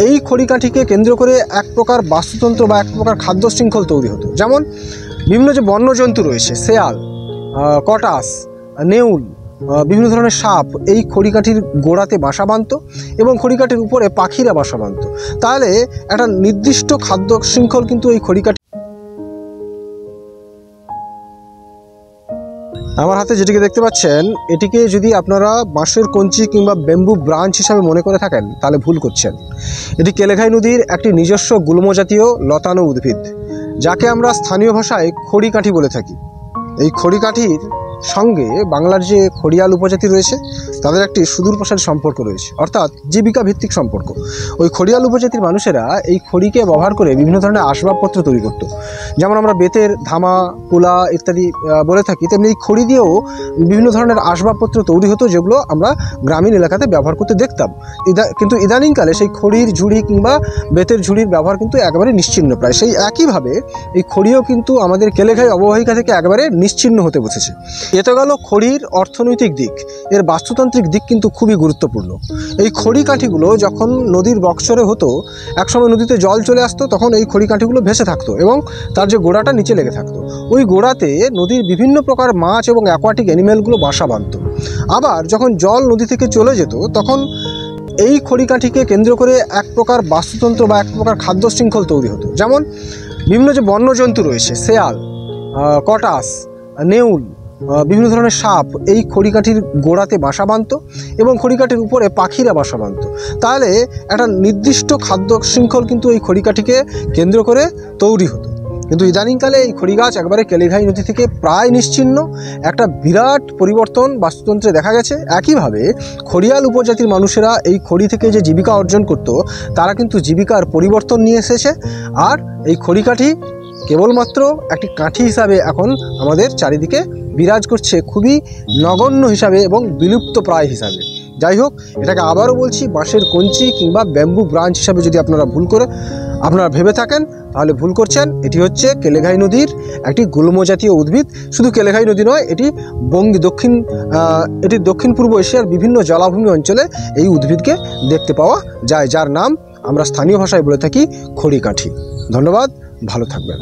এই খড়িকাঠিকে কেন্দ্র করে এক প্রকার বাস্তুতন্ত্র বা এক প্রকার খাদ্য শৃঙ্খল তৈরি হতো। যেমন বিভিন্ন যে বন্যজন্তু রয়েছে, শেয়াল, কটাস, নেউল, বিভিন্ন ধরনের সাপ এই খড়িকাঠির গোড়াতে বাসা বাঁধত এবং খড়িকাঠির উপরে পাখিরা বাসা বাঁধত। তাহলে একটা নির্দিষ্ট খাদ্য শৃঙ্খল কিন্তু এই খড়িকাঠি। আমার হাতে যেটিকে দেখতে পাচ্ছেন, এটিকে যদি আপনারা বাঁশের কঞ্চি কিংবা ব্যাম্বু ব্রাঞ্চ হিসাবে মনে করে থাকেন তাহলে ভুল করছেন। এটি কেলেঘাই নদীর একটি নিজস্ব গুল্মজাতীয় লতানো উদ্ভিদ, যাকে আমরা স্থানীয় ভাষায় খড়িকাঠি বলে থাকি। এই খড়িকাঠির সঙ্গে বাংলার যে খড়িয়াল উপজাতি রয়েছে তাদের একটি সুদূর প্রসারী সম্পর্ক রয়েছে, অর্থাৎ জীবিকা ভিত্তিক সম্পর্ক। ওই খড়িয়াল উপজাতির মানুষেরা এই খড়িকে ব্যবহার করে বিভিন্ন ধরনের আসবাবপত্র তৈরি করত। যেমন আমরা বেতের ধামা, কুলা ইত্যাদি বলে থাকি, তেমনি এই খড়ি দিয়েও বিভিন্ন ধরনের আসবাবপত্র তৈরি হতো, যেগুলো আমরা গ্রামীণ এলাকাতে ব্যবহার করতে দেখতাম। কিন্তু ইদানিংকালে সেই খড়ির ঝুড়ি কিংবা বেতের ঝুড়ির ব্যবহার কিন্তু একেবারে নিশ্চিহ্ন প্রায়। সেই একইভাবে এই খড়িও কিন্তু আমাদের কেলেঘাই অববাহিকা থেকে একেবারে নিশ্চিহ্ন হতে বসেছে। এতে গেল খড়ির অর্থনৈতিক দিক। এর বাস্তুতান্ত্রিক দিক কিন্তু খুবই গুরুত্বপূর্ণ। এই খড়ি কাঠিগুলো যখন নদীর বৎসরে হতো, একসময় নদীতে জল চলে আসতো, তখন এই খড়ি কাঠিগুলো ভেসে থাকতো এবং তার যে গোড়াটা নিচে লেগে থাকতো, ওই গোড়াতে নদীর বিভিন্ন প্রকার মাছ এবং অ্যাকোয়াটিক অ্যানিমেলগুলো বাসা বাঁধত। আবার যখন জল নদী থেকে চলে যেত, তখন এই খড়িকাঠিকে কেন্দ্র করে এক প্রকার বাস্তুতন্ত্র বা এক প্রকার খাদ্য শৃঙ্খল তৈরি হতো। যেমন বিভিন্ন যে বন্যজন্তু রয়েছে, শেয়াল, কটাস, নেউল, বিভিন্ন ধরনের সাপ এই খড়িকাঠির গোড়াতে বাসা বাঁধত এবং খড়িকাঠির উপরে পাখিরা বাসা বাঁধত। তাহলে একটা নির্দিষ্ট খাদ্য শৃঙ্খল কিন্তু এই খড়িকাঠিকে কেন্দ্র করে তৈরি হতো। কিন্তু ইদানিংকালে এই খড়ি গাছ একবারে কেলেঘাই নদী থেকে প্রায় নিশ্চিহ্ন। একটা বিরাট পরিবর্তন বাস্তুতন্ত্রে দেখা গেছে। একইভাবে খড়িয়াল উপজাতির মানুষেরা এই খড়ি থেকে যে জীবিকা অর্জন করত, তারা কিন্তু জীবিকার পরিবর্তন নিয়ে এসেছে। আর এই খড়িকাঠি কেবলমাত্র একটি কাঠি হিসাবে এখন আমাদের চারিদিকে বিরাজ করছে, খুবই নগণ্য হিসাবে এবং বিলুপ্ত প্রায় হিসাবে। যাই হোক, এটাকে আবারও বলছি, বাঁশের কঞ্চি কিংবা ব্যাম্বু ব্রাঞ্চ হিসাবে যদি আপনারা ভেবে থাকেন তাহলে ভুল করছেন। এটি হচ্ছে কেলেঘাই নদীর একটি গুল্মজাতীয় উদ্ভিদ। শুধু কেলেঘাই নদী নয়, এটি দক্ষিণ পূর্ব এশিয়ার বিভিন্ন জলাভূমি অঞ্চলে এই উদ্ভিদকে দেখতে পাওয়া যায়, যার নাম আমরা স্থানীয় ভাষায় বলে থাকি খড়িকাঠি। ধন্যবাদ, ভালো থাকবেন।